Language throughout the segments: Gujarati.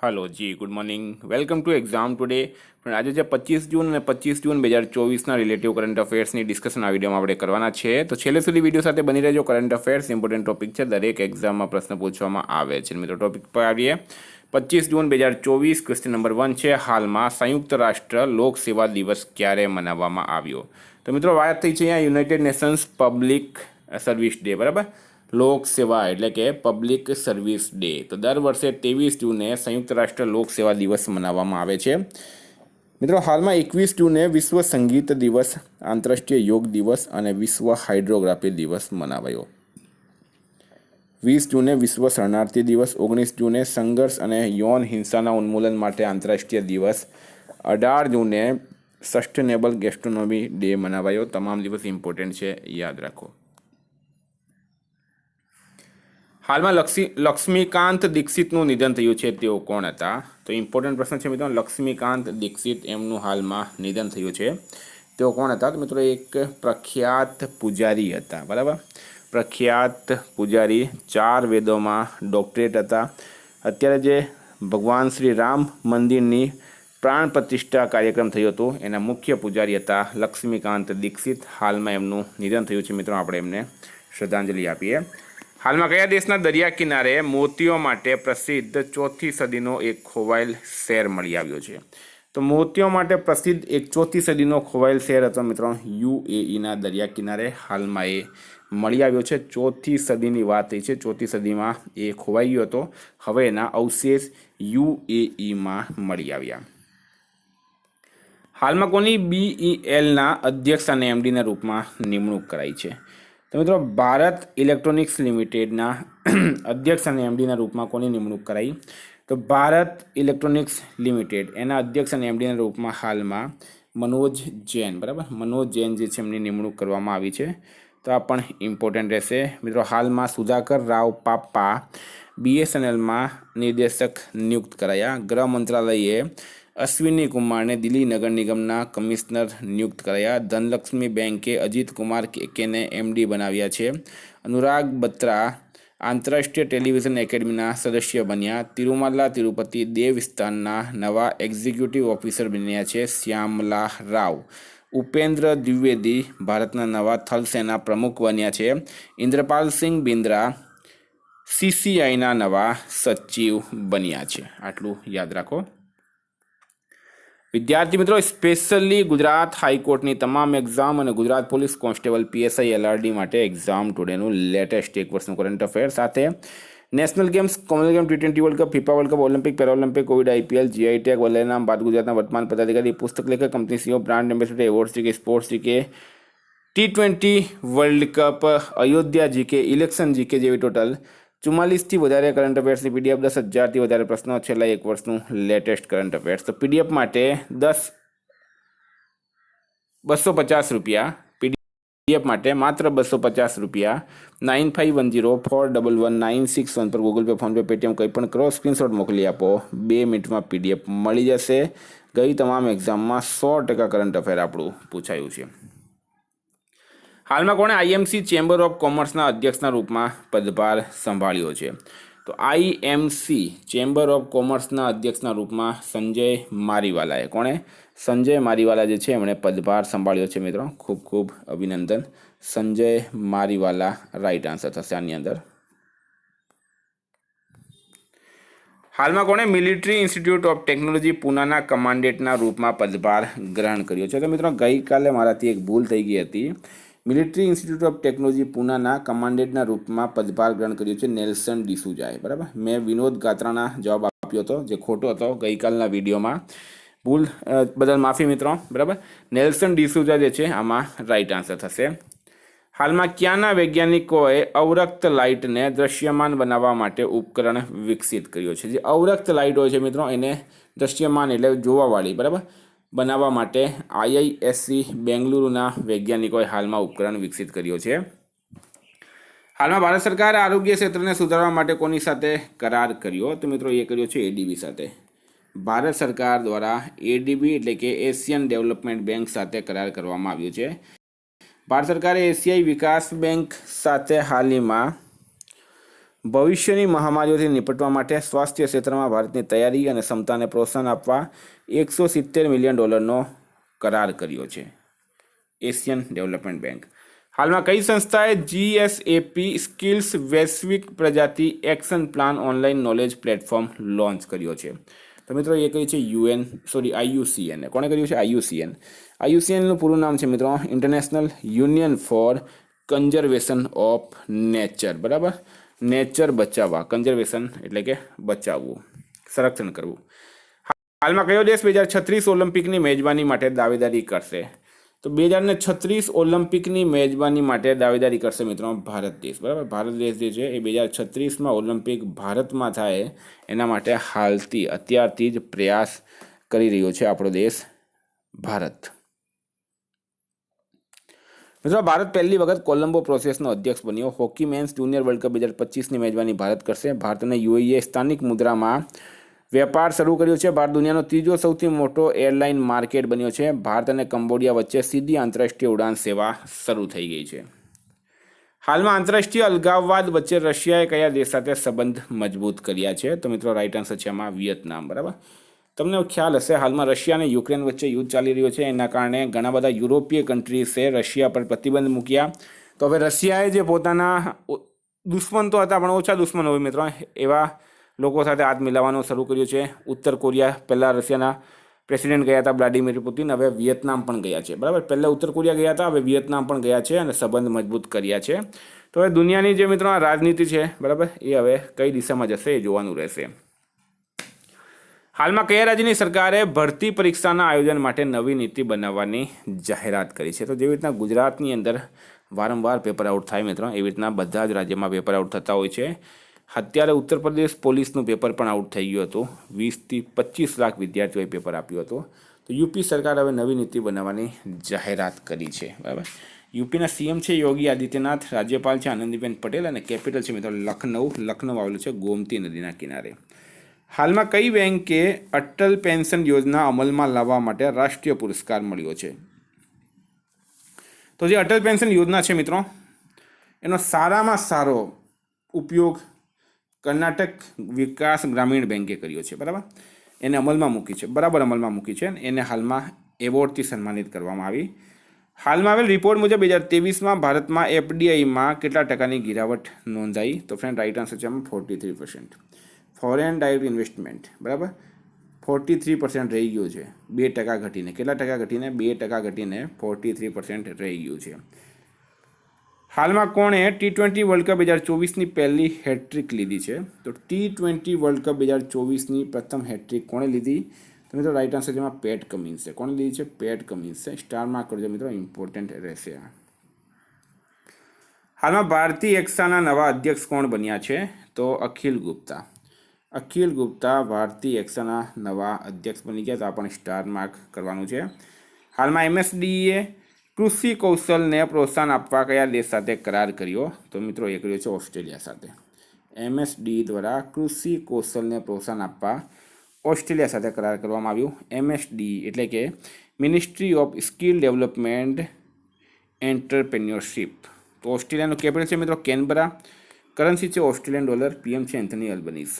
Hello ji, good morning, welcome to exam today. પણ આજે જે 25 જૂન અને 25 જૂન 2024ના રિલેટિવ કરંટ અફેર્સની ડિસ્કશન આ વિડીયોમાં આપણે કરવાના છે, તો છેલ્લે સુધી વિડીયો સાથે બની રહેજો। કરંટ અફેર્સ ઇમ્પોર્ટન્ટ ટોપિક છે, દરેક એક્ઝામમાં પ્રશ્ન પૂછવામાં આવે છે। મિત્રો ટોપિક પર આવીએ। 25 જૂન 2024 ક્વેશ્ચન નંબર 1 છે, હાલમાં સંયુક્ત રાષ્ટ્ર લોક સેવા દિવસ ક્યારે મનાવવામાં આવ્યો? તો મિત્રો વાત થઈ છે અહીંયા United Nations public service day, બરાબર। લોક સેવા એટલે કે પબ્લિક સર્વિસ ડે। તો દર વર્ષે 23 જૂને સંયુક્ત રાષ્ટ્ર લોક સેવા દિવસ મનાવવામાં આવે છે। મિત્રો હાલમાં 21 જૂને વિશ્વ સંગીત દિવસ, આંતરરાષ્ટ્રીય યોગ દિવસ અને વિશ્વ હાઇડ્રોગ્રાફી દિવસ મનાવાયો। 20 જૂને વિશ્વ શરણાર્થી દિવસ, 19 જૂને સંઘર્ષ અને યૌન હિંસાના ઉન્મૂલન માટે આંતરરાષ્ટ્રીય દિવસ, 18 જૂને સસ્ટેનેબલ ગેસ્ટ્રોનોમી ડે મનાવાયો। તમામ દિવસ ઇમ્પોર્ટન્ટ છે, યાદ રાખો। હાલમાં લક્ષ્મીકાંત દીક્ષિતનું નિધન થયું છે, તેઓ કોણ હતા? તો ઇમ્પોર્ટન્ટ પ્રશ્ન છે મિત્રો। લક્ષ્મીકાંત દીક્ષિત એમનું હાલમાં નિધન થયું છે, તેઓ કોણ હતા? તો મિત્રો એક પ્રખ્યાત પૂજારી હતા, બરાબર। પ્રખ્યાત પૂજારી, 4 વેદોમાં ડોક્ટરેટ હતા। અત્યારે જે ભગવાન શ્રી રામ મંદિરની પ્રાણ પ્રતિષ્ઠા કાર્યક્રમ થયો હતો એના મુખ્ય પૂજારી હતા લક્ષ્મીકાંત દીક્ષિત। હાલમાં એમનું નિધન થયું છે મિત્રો, આપણે એમને શ્રદ્ધાંજલિ આપીએ। હાલમાં કયા દેશના દરિયા કિનારે મોતીઓ માટે પ્રસિદ્ધ 4th સદીનો એક ખોવાયેલ શહેર મળી આવ્યો છે? તો મોતીઓ માટે પ્રસિદ્ધ એક 4th સદીનો ખોવાયેલ શહેર હતો મિત્રો યુએઈના દરિયા કિનારે, હાલમાં એ મળી આવ્યો છે। 4th સદીની વાત થઈ છે, 4th સદીમાં એ ખોવાઈ ગયો હતો, હવે એના અવશેષ યુએઈમાં મળી આવ્યા। હાલમાં કોની બીઈએલના અધ્યક્ષ અને એમડીના રૂપમાં નિમણૂક કરાઈ છે? તો મિત્રો ભારત ઇલેક્ટ્રોનિક્સ લિમિટેડના અધ્યક્ષ અને એમડીના રૂપમાં કોની નિમણૂક કરાઈ? તો ભારત ઇલેક્ટ્રોનિક્સ લિમિટેડ એના અધ્યક્ષ અને એમડીના રૂપમાં હાલમાં મનોજ જૈન, બરાબર, મનોજ જૈન જે છે એમની નિમણૂક કરવામાં આવી છે, તો આ પણ ઇમ્પોર્ટન્ટ રહેશે મિત્રો। હાલમાં સુધાકર રાવ પાપ્પા બીએસએનએલમાં નિર્દેશક નિયુક્ત કરાયા। ગૃહ મંત્રાલયે અશ્વિની કુમારને દિલ્હી નગર નિગમના કમિશનર નિયુક્ત કરાયા। ધનલક્ષ્મી બેંકે અજીત કુમાર કેને એમડી બનાવ્યા છે। અનુરાગ બત્રા આંતરરાષ્ટ્રીય ટેલિવિઝન એકેડમીના સદસ્ય બન્યા। તિરુમલા તિરુપતિ દેવસ્થાનના નવા એક્ઝિક્યુટિવ ઓફિસર બન્યા છે શ્યામલા રાવ। ઉપેન્દ્ર દ્વિવેદી ભારતના નવા થલ સેના પ્રમુખ બન્યા છે। ઇન્દ્રપાલસિંહ બિંદ્રા સીસીઆઈના નવા સચિવ બન્યા છે। આટલું યાદ રાખો। વિદ્યાર્થી મિત્રો, સ્પેશિયલી ગુજરાત હાઈકોર્ટની તમામ એક્ઝામ અને Gujarat police constable PSI LRD માટે એક્ઝામ ટુડેનું લેટેસ્ટ એક વર્ષનું કરંટ અફેર સાથે national games, commonwealth game, T20 world cup, FIFA world cup, Olympic, Paralympic, Covid, IPL, GI tag વગેરેના નામ બાદ ગુજરાતના વર્તમાન પદાધિકારી, પુસ્તક લેખક, company CEO, brand ambassador, award GK, sports GK, T20 world cup, Ayodhya GK, election GK જેવી ટોટલ 44થી વધારે કરંટ અફેર્સની પીડીએફ, 10,000થી વધારે પ્રશ્નો, છેલ્લા એક વર્ષનું લેટેસ્ટ કરંટ અફેર્સ। તો પીડીએફ માટે 250 રૂપિયા, પીડીએફ માટે માત્ર 250 રૂપિયા। 9510411961 પર ગૂગલ પે, ફોનપે, પેટીએમ કંઈ પણ કરો, સ્ક્રીનશોટ મોકલી આપો, 2 મિનિટમાં પીડીએફ મળી જશે। ગઈ તમામ એક્ઝામમાં 100% કરંટ અફેર આપણું પૂછાયું છે। હાલમાં કોણે આઈએમસી ચેમ્બર ઓફ કોમર્સના અધ્યક્ષના રૂપમાં પદભાર સંભાળ્યો છે? તો આઈએમસી ચેમ્બર ઓફ કોમર્સના અધ્યક્ષના રૂપમાં સંજય મારીવાલાએ, કોણે? સંજય મારીવાલા જે છે એમણે પદભાર સંભાળ્યો છે મિત્રો, ખૂબ ખૂબ અભિનંદન। સંજય મારીવાલા રાઈટ આન્સર થશે આની અંદર। હાલમાં કોણે મિલિટરી ઇન્સ્ટિટ્યૂટ ઓફ ટેકનોલોજી પૂનાના કમાન્ડેન્ટના રૂપમાં પદભાર ગ્રહણ કર્યો છે? તો મિત્રો ગઈકાલે મારાથી એક ભૂલ થઈ ગઈ હતી। મિલિટરી ઇન્સ્ટિટ્યૂટ ઓફ ટેકનોલોજી પૂનાના કમાન્ડેન્ટના રૂપમાં પદભાર ગ્રહણ કર્યો છે નેલ્સન ડિસુઝાએ, બરાબર। મેં વિનોદ ગાત્રાના જવાબ આપ્યો હતો જે ખોટો હતો ગઈકાલના વિડીયોમાં, ભૂલ બદલ માફી મિત્રો, બરાબર। નેલ્સન ડિસુઝા જે છે આમાં રાઈટ આન્સર થશે। હાલમાં ક્યાંના વૈજ્ઞાનિકોએ અવરક્ત લાઇટને દ્રશ્યમાન બનાવવા માટે ઉપકરણ વિકસિત કર્યો છે? જે અવરક્ત લાઇટ હોય છે મિત્રો એને દ્રશ્યમાન એટલે જોવાવાળી, બરાબર, બનાવવા માટે આઈઆઈએસસી બેંગલુરુના વૈજ્ઞાનિકોએ હાલમાં ઉપકરણ વિકસિત કર્યો છે। હાલમાં ભારત સરકારે આરોગ્ય ક્ષેત્રને સુધારવા માટે કોની સાથે કરાર કર્યો? તો મિત્રો એ કર્યો છે એડીબી સાથે। ભારત સરકાર દ્વારા એડીબી એટલે કે એશિયન ડેવલપમેન્ટ બેંક સાથે કરાર કરવામાં આવ્યો છે। ભારત સરકારે એશિયાઈ વિકાસ બેંક સાથે હાલમાં ભવિષ્યની મહામારીઓથી નિપટવા માટે સ્વાસ્થ્ય ક્ષેત્રમાં ભારતની તૈયારી અને ક્ષમતાને પ્રોત્સાહન આપવા $170 મિલિયન કરાર કર્યો છે. Asian development bank. હાલમાં કઈ સંસ્થાએ GSAP સ્કિલ્સ વૈશ્વિક પ્રજાતિ action plan online knowledge platform launch કર્યો છે? તો મિત્રો એ કર્યું છે IUCN. કોણે કર્યું છે? IUCNનું પૂરું નામ છે મિત્રો international union for conservation of nature. બરાબર, નેચર બચાવવા, કન્ઝર્વેશન એટલે કે બચાવવું, સંરક્ષણ કરવું. હાલમાં કયો દેશ 2036 ઓલિમ્પિકની મેજબાની માટે દાવેદારી કરશે? તો 2036 ઓલિમ્પિકની મેજબાની માટે દાવેદારી કરશે મિત્રો ભારત દેશ. બરાબર, ભારત દેશ જે છે એ 2036માં ઓલિમ્પિક ભારતમાં થાય એના માટે અત્યારથી જ પ્રયાસ કરી રહ્યો છે આપણો દેશ ભારત. મિત્રો ભારત પહેલી વખત કોલંબો પ્રોસેસનો અધ્યક્ષ બન્યો. Hockey men's junior world cup 2025ની મેજબાની ભારત કરશે. ભારત અને UAE સ્થાનિક મુદ્રામાં વેપાર શરૂ કર્યો છે. ભારત દુનિયાનો ત્રીજો સૌથી મોટો એરલાઇન માર્કેટ બન્યો છે. ભારત અને કંબોડિયા વચ્ચે સીધી આંતરરાષ્ટ્રીય ઉડાન સેવા શરૂ થઈ ગઈ છે. હાલમાં આંતરરાષ્ટ્રીય અલગાવવાદ વચ્ચે રશિયાએ કયા દેશ સાથે સંબંધ મજબૂત કર્યા છે? તો મિત્રો રાઇટ આન્સર છે આમાં વિયેતનામ. બરાબર, તમને ખ્યાલ હશે હાલમાં રશિયા અને યુક્રેન વચ્ચે યુદ્ધ ચાલી રહ્યો છે. એના કારણે ઘણા બધા યુરોપીય કન્ટ્રીઝે રશિયા પર પ્રતિબંધ મૂક્યા. તો હવે રશિયાએ જે પોતાના દુશ્મન તો હતા પણ ઓછા દુશ્મન હોય મિત્રો એવા લોકો સાથે હાથ મિલાવવાનું શરૂ કર્યું છે. ઉત્તર કોરિયા, પહેલાં રશિયાના પ્રેસિડેન્ટ ગયા હતા વ્લાડિમીર પુતિન, હવે વિયેતનામ પણ ગયા છે. બરાબર, પહેલાં ઉત્તર કોરિયા ગયા હતા, હવે વિયેતનામ પણ ગયા છે અને સંબંધ મજબૂત કર્યા છે. તો હવે દુનિયાની જે મિત્રો રાજનીતિ છે બરાબર એ હવે કઈ દિશામાં જશે એ જોવાનું રહેશે. હાલમાં કયા રાજ્યની સરકારે ભરતી પરીક્ષાના આયોજન માટે નવી નીતિ બનાવવાની જાહેરાત કરી છે? તો જેવી રીતના ગુજરાતની અંદર વારંવાર પેપર આઉટ થાય મિત્રો એવી રીતના બધા જ રાજ્યમાં પેપર આઉટ થતા હોય છે. અત્યારે ઉત્તર પ્રદેશ પોલીસનું પેપર પણ આઉટ થઈ ગયું હતું. 20 થી 25 લાખ વિદ્યાર્થીઓએ પેપર આપ્યું હતું. તો યુપી સરકાર હવે નવી નીતિ બનાવવાની જાહેરાત કરી છે. બરાબર, યુપીના CM છે યોગી આદિત્યનાથ, રાજ્યપાલ છે આનંદીબેન પટેલ અને કેપિટલ છે મિત્રો લખનઉ આવેલું છે ગોમતી નદીના કિનારે. હાલમાં કઈ બેંકે અટલ પેન્શન યોજના અમલમાં લાવવા માટે રાષ્ટ્રીય પુરસ્કાર મળ્યો છે? તો જે અટલ પેન્શન યોજના છે મિત્રો એનો સારામાં સારો ઉપયોગ કર્ણાટક વિકાસ ગ્રામીણ બેંકે કર્યો છે. બરાબર, એને અમલમાં મૂકી છે, અમલમાં મૂકી છે. એને હાલમાં એવોર્ડથી સન્માનિત કરવામાં આવી. હાલમાં આવેલ રિપોર્ટ મુજબ 2023માં ભારતમાં FDIમાં કેટલા ટકાની ગિરાવટ નોંધાઈ? તો ફ્રેન્ડ રાઇટ આન્સર છે આમાં 43%. ફોરેન ડાયરેક્ટ ઇન્વેસ્ટમેન્ટ બરાબર 43% રહી ગયું છે. 2% ઘટીને, કેટલા ટકા ઘટીને? 2% ઘટીને 43% રહી ગયું છે. હાલમાં કોણે T20 વર્લ્ડ કપ 2024ની પહેલી હેટ્રિક લીધી છે? તો T20 વર્લ્ડ કપ 2024ની પ્રથમ હેટ્રિક કોણે લીધી? તો મિત્રો રાઇટ આન્સર જેમાં પેટ કમિન્સે. કોણે લીધી છે? પેટ કમિન્સે. સ્ટાર માર્ક કરજો મિત્રો, ઇમ્પોર્ટન્ટ રહેશે. હાલમાં ભારતીય એક્સાના નવા અધ્યક્ષ કોણ બન્યા છે? તો અખિલ ગુપ્તા ભારતીય એક્સાના નવા અધ્યક્ષ બની ગયા. તો આ પણ સ્ટાર માર્ક કરવાનું છે. હાલમાં MSDએ કૃષિ કૌશલને પ્રોત્સાહન આપવા કયા દેશ સાથે કરાર કર્યો? તો મિત્રો એ કર્યો છે ઓસ્ટ્રેલિયા સાથે. MSD દ્વારા કૃષિ કૌશલને પ્રોત્સાહન આપવા ઓસ્ટ્રેલિયા સાથે કરાર કરવામાં આવ્યું. MSD એટલે કે ministry of skill development entrepreneurship. તો ઓસ્ટ્રેલિયાનું કેપિટલ છે મિત્રો કેનબરા. કરન્સી છે ઓસ્ટ્રેલિયન ડોલર. PM છે એન્થની અલ્બનીઝ.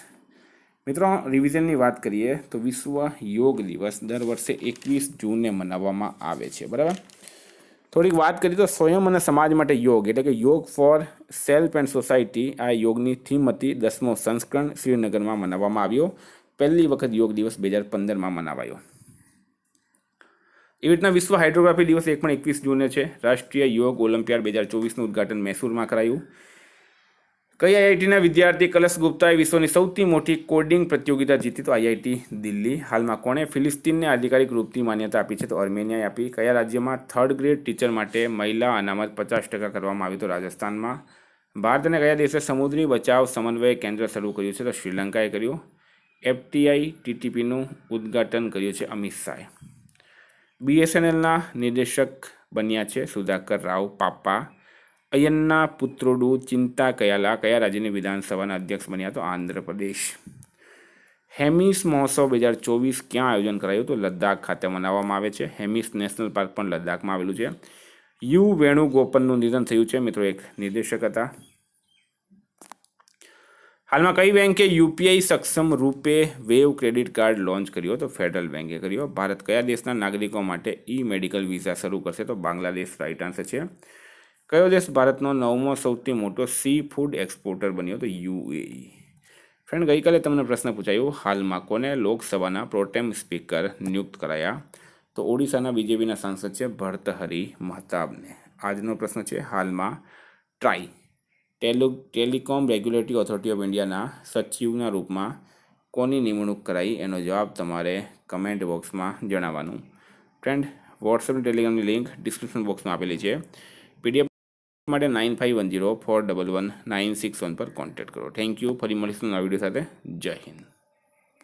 મિત્રો રિવિઝનની વાત કરીએ તો વિશ્વ યોગ દિવસ દર વર્ષે 21 જૂને મનાવવામાં આવે છે. બરાબર, થોડીક વાત કરીએ તો સ્વયં અને સમાજ માટે યોગ એટલે કે યોગ ફોર સેલ્ફ એન્ડ સોસાયટી આ યોગની થીમ હતી. 10મો સંસ્કરણ શ્રીનગરમાં મનાવવામાં આવ્યો. પહેલી વખત યોગ દિવસ 2015માં મનાવાયો. એવી રીતના વિશ્વ હાઇડ્રોગ્રાફી દિવસ એક પણ 21 જૂને છે. રાષ્ટ્રીય યોગ ઓલિમ્પિયાડ 2024નું ઉદ્ઘાટન મૈસૂરમાં કરાયું. કઈ IITના વિદ્યાર્થી કલશ ગુપ્તાએ વિશ્વની સૌથી મોટી કોડિંગ પ્રતિયોગિતા જીતી? તો IIT દિલ્હી. હાલમાં કોણે ફિલિસ્તીનને આધિકારિક રૂપથી માન્યતા આપી છે? તો આર્મેનિયાએ આપી. કયા રાજ્યમાં 3rd ગ્રેડ ટીચર માટે મહિલા અનામત 50% કરવામાં આવ્યું? તો રાજસ્થાનમાં. ભારત અને કયા દેશે સમુદ્રી બચાવ સમન્વય કેન્દ્ર શરૂ કર્યું છે? તો શ્રીલંકાએ કર્યું. FTI TTPનું ઉદ્ઘાટન કર્યું છે અમિત શાહે. BSNLના નિર્દેશક બન્યા છે સુધાકર રાવ પાપ્પા. અય્યન્ના પુત્રોડુ ચિંતા કયાલા કયા રાજ્યની વિધાનસભાના અધ્યક્ષ બન્યા? તો આંધ્રપ્રદેશ. હેમિસ મહોત્સવ 2024 ક્યાં આયોજન કરાયું? તો લદ્દાખ ખાતે મનાવવામાં આવે છે. હેમિસ નેશનલ પાર્ક પણ લદ્દાખમાં આવેલું છે. યુ વેણુગોપનનું નિધન થયું છે મિત્રો, એક નિર્દેશક હતા. હાલમાં કઈ બેંકે યુપીઆઈ સક્ષમ રૂપે વેવ ક્રેડિટ કાર્ડ લોન્ચ કર્યો? તો ફેડરલ બેંકે કર્યો. ભારત કયા દેશના નાગરિકો માટે ઈ મેડિકલ વિઝા શરૂ કરશે? તો બાંગ્લાદેશ રાઇટ આન્સર છે. કયો દેશ ભારતનો 9મો સૌથી મોટો સી ફૂડ એક્સપોર્ટર બન્યો? તો યુએઈ. ફ્રેન્ડ, ગઈકાલે તમને પ્રશ્ન પૂછાયો, હાલમાં કોને લોકસભાના પ્રોટેમ સ્પીકર નિયુક્ત કરાયા? તો ઓડિશાના બીજેપીના સાંસદ છે ભર્તહરી મહતાબને. આજનો પ્રશ્ન છે, હાલમાં try telecom regulatory authority of ઇન્ડિયાના સચિવના રૂપમાં કોની નિમણૂક કરાઈ? એનો જવાબ તમારે કમેન્ટ બોક્સમાં જણાવવાનું. ફ્રેન્ડ, વોટ્સએપ ટેલિગ્રામની લિંક ડિસ્ક્રિપ્શન બોક્સમાં આપેલી છે. પીડીએફ માટે 9510411961 પર કોન્ટેક્ટ કરો. Thank you. ફરી મળીશું નવા વિડીયો સાથે. જય હિન્દ.